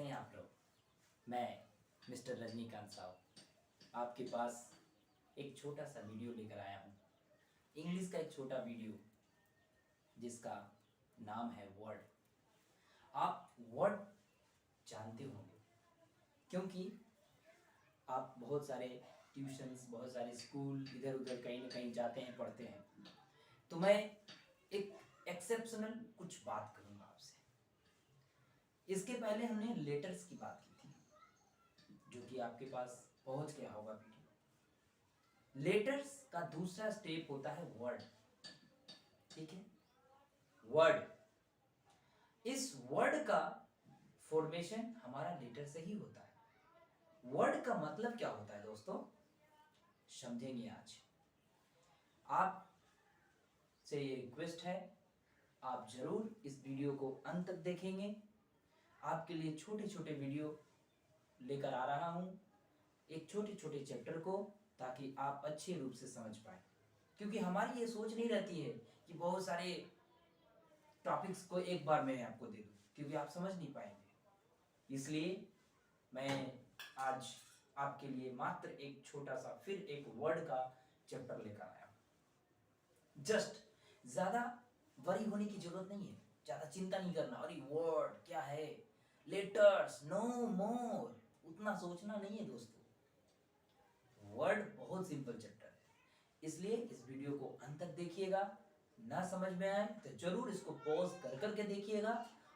कैसे हैं आप लोग। मैं मिस्टर रजनीकांत साहब आपके पास एक छोटा सा वीडियो लेकर आया हूँ। इंग्लिश का एक छोटा वीडियो जिसका नाम है वर्ड। आप वर्ड जानते होंगे क्योंकि आप बहुत सारे ट्यूशन्स, बहुत सारे स्कूल इधर उधर कहीं ना कहीं जाते हैं, पढ़ते हैं। तो मैं एक एक्सेप्शनल कुछ बात करूँगा आपसे। इसके पहले हमने लेटर्स की बात की थी, जो कि आपके पास पहुंच गया होगा वीडियो। लेटर्स का दूसरा स्टेप होता है वर्ड। ठीक है, वर्ड। इस वर्ड का फॉर्मेशन हमारा लेटर से ही होता है। वर्ड का मतलब क्या होता है दोस्तों, समझेंगे आज। आप से ये रिक्वेस्ट है, आप जरूर इस वीडियो को अंत तक देखेंगे। आपके लिए छोटे छोटे वीडियो लेकर आ रहा हूँ, एक छोटे छोटे चैप्टर को, ताकि आप अच्छे रूप से समझ पाए। क्योंकि हमारी ये सोच नहीं रहती है कि बहुत सारे टॉपिक्स को एक बार मैं आपको दे दूँ, क्योंकि आप समझ नहीं पाएंगे। इसलिए मैं आज आपके लिए मात्र एक छोटा सा फिर एक वर्ड का चैप्टर लेकर आया हूँ। जस्ट ज़्यादा वरी होने की जरूरत नहीं है, ज़्यादा चिंता नहीं करना, अरे वर्ड क्या है, लेटर्स, नो मोर, उतना सोचना नहीं है दोस्तों। वर्ड बहुत सिंपल चैप्टर है, इसलिए इस वीडियो को अंत तक देखिएगा। ना समझ में आए तो जरूर इसको पॉज कर करके देखिएगा,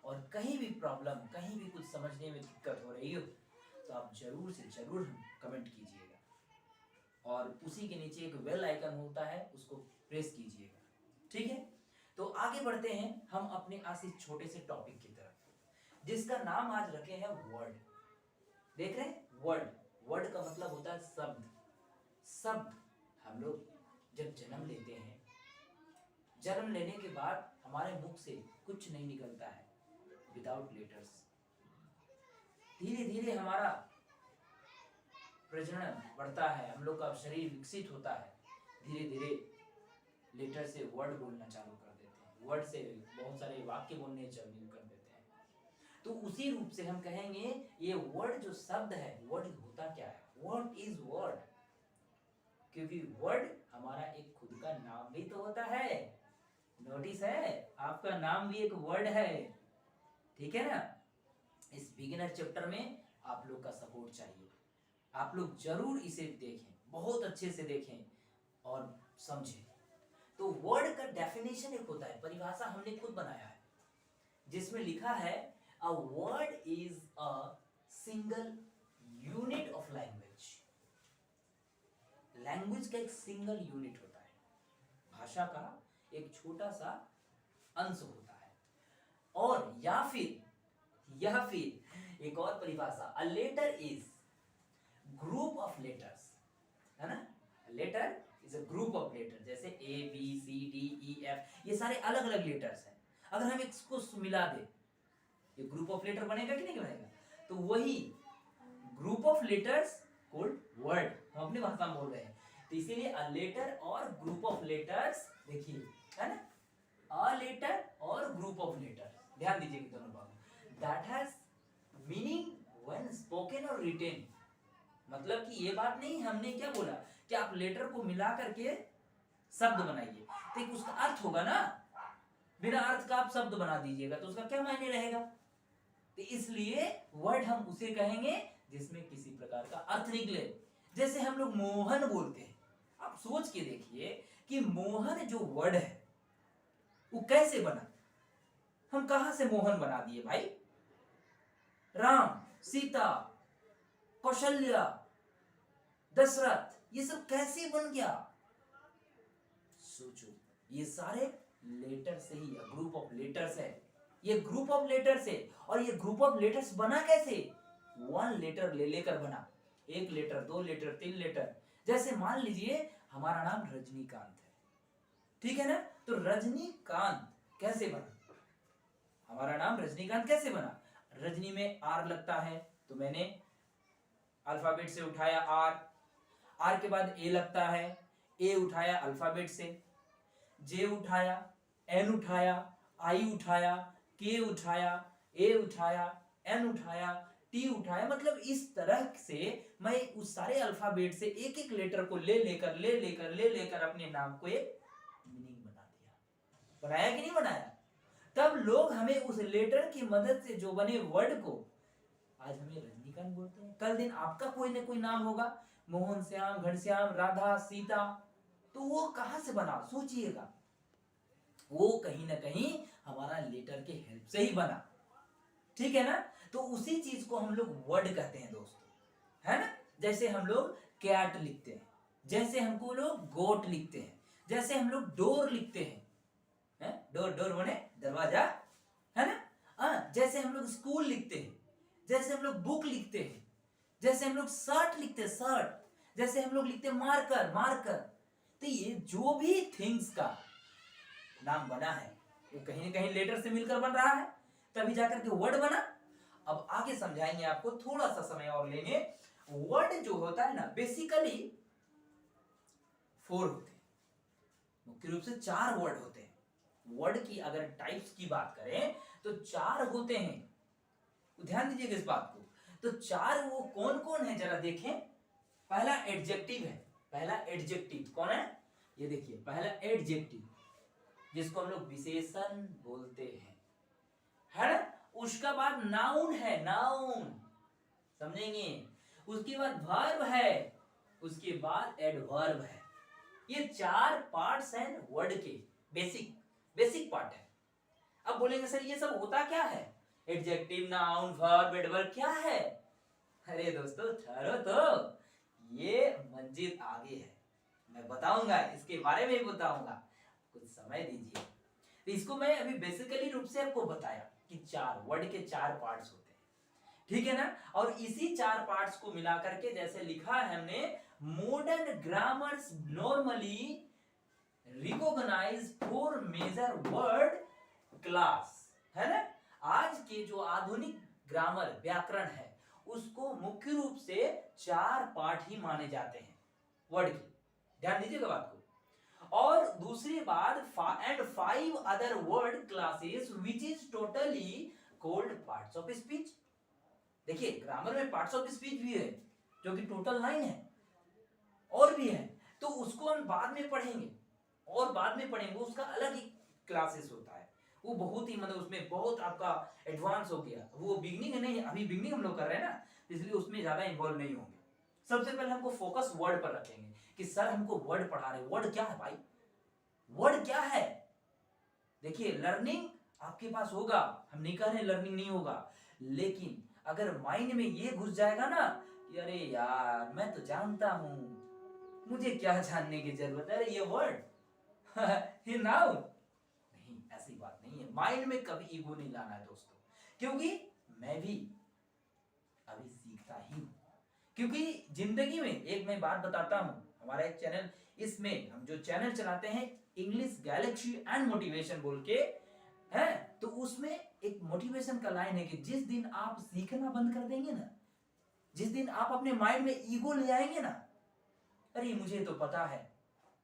और कहीं भी प्रॉब्लम, कहीं भी कुछ समझने में दिक्कत हो रही हो तो आप जरूर से जरूर कमेंट कीजिएगा, और उसी के नीचे एक बेल आइकन होता है, उसको प्रेस कीजिएगा। ठीक है, तो आगे बढ़ते हैं हम अपने आज इस छोटे से टॉपिक की तरफ, जिसका नाम आज रखे हैं वर्ड। देख रहे हैं, वर्ड। वर्ड का मतलब होता है शब्द। शब्द हम लोग जब जन्म लेते हैं, जन्म लेने के बाद हमारे मुख से कुछ नहीं निकलता है विदाउट लेटर्स। धीरे धीरे हमारा प्रजनन बढ़ता है, हम लोग का शरीर विकसित होता है, धीरे धीरे लेटर से वर्ड बोलना चालू कर देते हैं, वर्ड से बहुत सारे वाक्य बोलने चालू कर देते हैं। तो उसी रूप से हम कहेंगे ये वर्ड जो शब्द है, वर्ड होता क्या है, व्हाट इज वर्ड। क्योंकि वर्ड हमारा एक खुद का नाम भी तो होता है। नोटिस है, आपका नाम भी एक वर्ड है। ठीक है ना। इस बिगिनर चैप्टर में आप लोग का सपोर्ट चाहिए। आप लोग जरूर इसे देखें, बहुत अच्छे से देखें और समझें। तो वर्ड का डेफिनेशन एक होता है, परिभाषा हमने खुद बनाया है, जिसमें लिखा है a word is a single unit of language. Language का एक सिंगल यूनिट होता है, भाषा का एक छोटा सा अंश होता है। और या फिर एक और परिभाषा, a letter is group of letters, है ना। Letter is a group of letter, जैसे A B C D E F, ये सारे अलग अलग लेटर्स हैं। अगर हम इसको मिला दे, ये ग्रुप ऑफ लेटर बनेगा कि नहीं बनेगा। तो वही group of letters called word, हम अपनी भाषा में बोल रहे हैं। तो इसीलिए अ लेटर और ग्रुप ऑफ लेटर्स, देखिए, है ना, अ लेटर और ग्रुप ऑफ लेटर, ध्यान दीजिए दोनों बात, that has meaning when spoken और रिटेन। मतलब कि ये बात नहीं हमने क्या बोला कि आप लेटर को मिला करके शब्द बनाइए, तो एक उसका अर्थ होगा ना। बिना अर्थ का आप शब्द बना दीजिएगा तो उसका क्या मायने रहेगा। तो इसलिए वर्ड हम उसे कहेंगे जिसमें किसी प्रकार का अर्थ निकले। जैसे हम लोग मोहन बोलते हैं, आप सोच के देखिए कि मोहन जो वर्ड है वो कैसे बना। हम कहां से मोहन बना दिए भाई। राम, सीता, कौशल्या, दशरथ, ये सब कैसे बन गया। सोचो, ये सारे लेटर से ही, ग्रुप ऑफ लेटर्स है, ये ग्रुप ऑफ लेटर्स है। और ये ग्रुप ऑफ लेटर्स बना कैसे, वन लेटर ले लेकर बना, एक लेटर, दो लेटर, तीन लेटर। जैसे मान लीजिए हमारा नाम रजनीकांत है, ठीक है ना। तो रजनीकांत कैसे बना, हमारा नाम रजनीकांत कैसे बना। रजनी में आर लगता है, तो मैंने अल्फाबेट से उठाया आर। आर के बाद ए लगता है, ए उठाया अल्फाबेट से, जे उठाया, एन उठाया, आई उठाया, के उठाया, ए उठाया, एन उठाया, टी उठाया, मतलब इस तरह से मैं उस सारे अल्फाबेट से एक एक लेटर को ले लेकर अपने नाम को एक मीनिंग बना दिया। बनाया कि नहीं बनाया? तब लोग हमें उस लेटर की मदद से जो बने वर्ड को, आज हमें रजनीकांत बोलते हैं, कल दिन आपका कोई ना कोई नाम होगा, मोहन श्याम, घनश्याम, राधा, सीता, तो वो कहां से बना? सोचिएगा, वो कहीं ना कहीं हमारा लेटर के हेल्प से ही बना। ठीक है ना? तो उसी चीज को हम लोग वर्ड कहते हैं दोस्तों, है ना? जैसे हम लोग कैट लिखते हैं, जैसे हमको लोग गोट लिखते हैं, जैसे हम लोग डोर लिखते हैं, है? डोर, डोर होने दरवाजा, है ना? जैसे हम लोग स्कूल लिखते हैं, जैसे हम लोग बुक लिखते हैं, जैसे हम लोग शर्ट लिखते हैं, शर्ट, जैसे हम लोग लिखते हैं मार्कर, मार्कर। तो ये जो भी थिंग्स का नाम बना है वो कहीं ना कहीं लेटर से मिलकर बन रहा है, तभी जाकर के वर्ड बना। अब आगे समझाएंगे आपको, थोड़ा सा समय और लेंगे। वर्ड जो होता है ना, बेसिकली 4 होते हैं, मुख्य रूप से 4 वर्ड होते हैं। वर्ड की अगर टाइप्स की बात करें तो 4 होते हैं, ध्यान दीजिएगा इस बात को। तो 4 वो कौन कौन है जरा देखें। पहला एडजेक्टिव है, पहला एडजेक्टिव कौन है? ये देखिए, पहला एडजेक्टिव जिसको हम लोग विशेषण बोलते हैं, है ना? उसका बाद नाउन है, नाउन, समझेंगे? उसके बाद वर्ब है, उसके बाद एडवर्ब है। ये 4 पार्ट्स हैं वर्ड के, बेसिक पार्ट है। अब बोलेंगे सर ये सब होता क्या है? एडजेक्टिव, नाउन, वर्ब, एडवर्ब क्या है? अरे दोस्तों ठहरो तो, ये मस्जिद आगे है, मैं बताऊंगा, इसके बारे में भी बताऊंगा, कुछ समय दीजिए। तो इसको मैं अभी बेसिकली रूप से आपको बताया कि 4 वर्ड के 4 पार्ट्स होते हैं, ठीक है ना? और इसी 4 पार्ट्स को मिलाकर के जैसे लिखा है हमने, modern grammars normally recognise 4 major word class, है ना? आज के जो आधुनिक ग्रामर, व्याकरण है, उसको मुख्य रूप से 4 पार्ट ही माने जाते हैं वर्ड के, ध्यान दीजिएगा बात को। और दूसरी बात, and 5 other word classes which is totally called parts of speech. देखिए ग्रामर में पार्ट्स ऑफ स्पीच भी है जो कि टोटल 9 है, और भी है, तो उसको हम बाद में पढ़ेंगे, और बाद में पढ़ेंगे, उसका अलग ही क्लासेस होता है, वो बहुत ही, मतलब उसमें बहुत आपका एडवांस हो गया, वो बिगनिंग नहीं है, अभी बिगनिंग हम लोग कर रहे हैं ना, इसलिए उसमें ज्यादा इन्वॉल्व नहीं होंगे। सबसे पहले हमको फोकस वर्ड पर रखेंगे कि सर हमको वर्ड पढ़ा रहे, वर्ड क्या है भाई, वर्ड क्या है? देखिए लर्निंग आपके पास होगा, हम नहीं कह रहे लर्निंग नहीं होगा, लेकिन अगर माइंड में ये घुस जाएगा ना कि अरे यार मैं तो जानता हूं, मुझे क्या जानने की जरूरत है, अरे ये वर्ड ये नाउ, नहीं, ऐसी बात नहीं है। माइंड में कभी ईगो नहीं लाना है दोस्तों, क्योंकि मैं भी अभी सीखता ही हूं। क्योंकि जिंदगी में एक मैं बात बताता हूं, हमारा एक चैनल, इसमें हम जो चैनल चलाते हैं इंग्लिश गैलेक्सी एंड मोटिवेशन बोल के है, तो उसमें एक मोटिवेशन का लाइन है कि जिस दिन आप सीखना बंद कर देंगे ना, जिस दिन आप अपने माइंड में ईगो ले आएंगे ना, अरे मुझे तो पता है,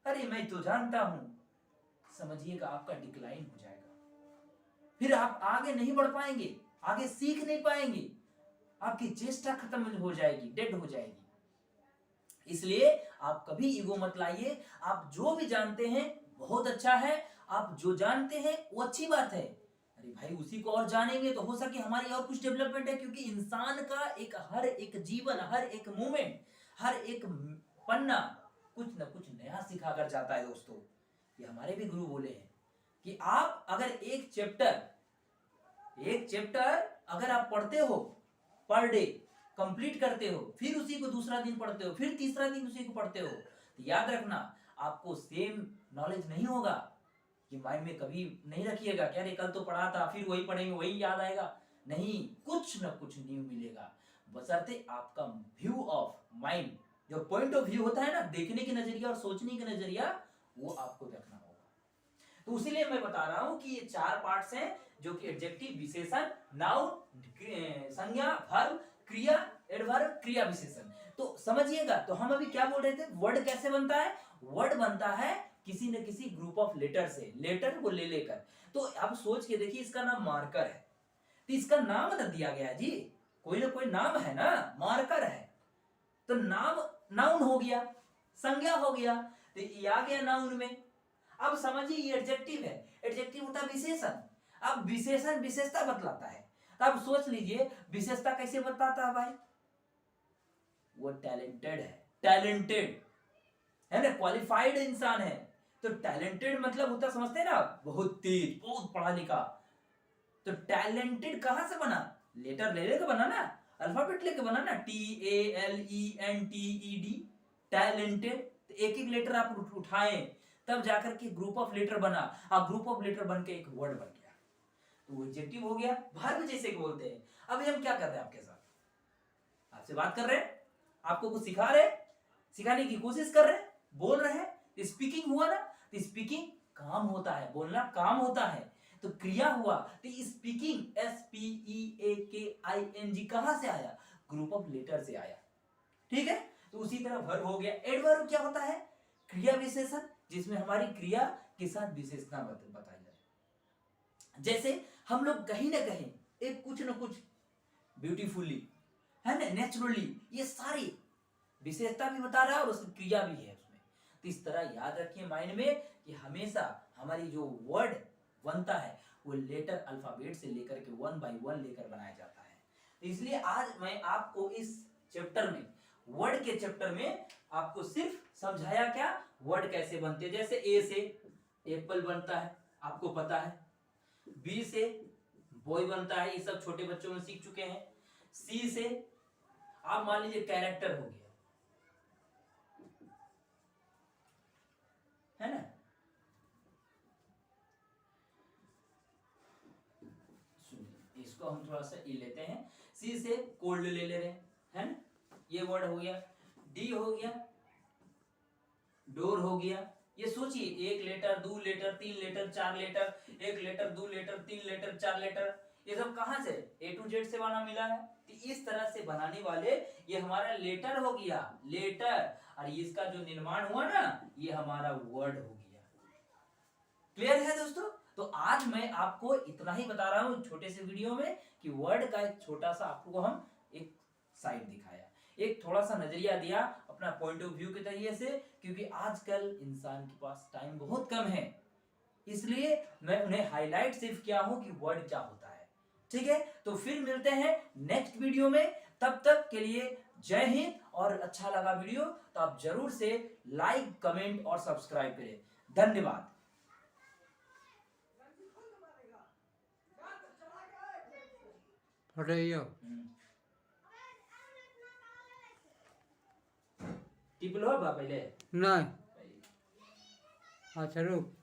अरे मैं तो जानता हूं, समझिएगा आपका डिक्लाइन हो जाएगा, फिर आप आगे नहीं बढ़ पाएंगे, आगे सीख नहीं पाएंगे, आपकी चेष्टा खत्म हो जाएगी, डेड हो जाएगी। इसलिए आप कभी ईगो मत लाइए, आप जो भी जानते हैं बहुत अच्छा है, आप जो जानते हैं वो अच्छी बात है, अरे भाई उसी को और जानेंगे तो हो सके हमारी और कुछ डेवलपमेंट है, क्योंकि इंसान का एक हर एक जीवन, हर एक मूवमेंट, हर एक पन्ना कुछ न कुछ नया सिखा कर जाता है दोस्तों। ये हमारे भी गुरु बोले हैं कि आप अगर एक चैप्टर अगर आप पढ़ते हो पर डे, कंप्लीट करते हो, फिर उसी को दूसरा दिन पढ़ते हो, फिर तीसरा दिन उसी को पढ़ते हो, तो याद रखना आपको सेम नॉलेज नहीं होगा, कि माइंड में कभी नहीं रखिएगा कि अरे कल तो पढ़ा था, फिर वही पढ़ेंगे वही याद आएगा, नहीं, कुछ न कुछ न्यू मिलेगा, बशर्ते आपका व्यू ऑफ माइंड, जो पॉइंट ऑफ व्यू होता है ना, देखने की नजरिया और सोचने का नजरिया, वो आपको रखना होगा। तो इसीलिए मैं बता रहा हूं कि ये 4 पार्ट्स हैं, जो कि एडजेक्टिव, विशेषण, नाउन, संज्ञा, वर्ब, क्रिया, एडवर्ब, क्रिया विशेषण। तो समझिएगा, तो हम अभी क्या बोल रहे थे, वर्ड कैसे बनता है? वर्ड बनता है किसी न किसी ग्रुप ऑफ लेटर से, लेटर को ले लेकर। तो अब सोच के देखिए, इसका नाम मार्कर है, तो इसका नाम न दिया गया जी, कोई ना कोई नाम है ना, मार्कर है, तो नाम नाउन हो गया, संज्ञा हो गया, तो ये आ गया नाउन में। अब समझिए ये एडजेक्टिव है, एडजेक्टिव होता है विशेषण। अब विशेषण विशेषता बतलाता है, तो अब सोच लीजिए विशेषता कैसे बताता है भाई, वो टैलेंटेड है, टैलेंटेड है ना, क्वालिफाइड इंसान है। तो टैलेंटेड मतलब होता समझते हैं ना, बहुत तेज, बहुत पढ़ा लिखा। तो टैलेंटेड कहां से बना, लेटर ले लेके बना ना, अल्फाबेट लेके बना ना, TALENTED, टैलेंटेड। तो एक एक लेटर आप उठाएं तब जाकर के ग्रुप ऑफ लेटर बना, और ग्रुप ऑफ लेटर बन के एक वर्ड बन गया, तो वो एडजेक्टिव हो गया, वर्ब जैसे बोलते हैं। अभी हम क्या कर रहे हैं आपके साथ, आपसे बात कर रहे हैं, आपको कुछ सिखा रहे हैं, सिखाने की कोशिश कर रहे हैं, बोल रहे हैं, स्पीकिंग हुआ ना, तो स्पीकिंग काम होता है, बोलना काम होता है, तो क्रिया हुआ, तो स्पीकिंग SPEAKING कहां से आया, ग्रुप ऑफ लेटर से आया, ठीक है। तो उसी तरह वर्ब हो गया। एडवर्ब क्या होता है, क्रिया विशेषण, जिसमें हमारी क्रिया के साथ विशेषता बताई जाए। जैसे हम लोग कहीं ना कहीं एक कुछ ना कुछ ब्यूटीफुली है ना, नेचुरली, ये सारी विशेषता भी बता रहा है और उसकी क्रिया भी है उसमें। तो इस तरह याद रखिए माइंड में कि हमेशा हमारी जो वर्ड बनता है वो लेटर अल्फाबेट से लेकर के 1 बाय 1 लेकर बनाया जाता है। तो इसलिए आज मैं आपको इस चैप्टर में, वर्ड के चैप्टर में आपको सिर्फ समझाया क्या, वर्ड कैसे बनते हैं। जैसे ए से एप्पल बनता है, आपको पता है। बी से बॉय बनता है, ये सब छोटे बच्चों में सीख चुके हैं। सी से आप मान लीजिए कैरेक्टर हो गया, है ना। इसको हम थोड़ा सा ई लेते हैं, सी से कोल्ड ले रहे हैं, है ना, ये वर्ड हो गया। डी हो गया डोर हो गया। ये सोचिए, एक लेटर, दो लेटर, तीन लेटर, चार लेटर, एक लेटर, दो लेटर, तीन लेटर, चार लेटर, ये सब कहां से, A to Z से बना मिला है। तो इस तरह से बनाने वाले ये हमारा लेटर हो गया, लेटर, और इसका जो निर्माण हुआ ना, ये हमारा वर्ड हो गया। क्लियर है दोस्तों। तो आज मैं आपको इतना ही बता रहा हूं छोटे से वीडियो में कि वर्ड का एक छोटा सा आपको हम एक साइड दिखाया, एक थोड़ा सा नजरिया दिया अपना पॉइंट ऑफ व्यू के तरीके से, क्योंकि आजकल इंसान के पास टाइम बहुत कम है, इसलिए मैं उन्हें हाईलाइट सिर्फ किया हूं कि वर्ड क्या होता है। ठीक है, तो फिर मिलते हैं नेक्स्ट वीडियो में, तब तक के लिए जय हिंद। और अच्छा लगा वीडियो तो आप जरूर से लाइक, कमेंट और सब्सक्राइब करें। धन्यवाद। टिप लो पहले नहीं, अच्छा रुक।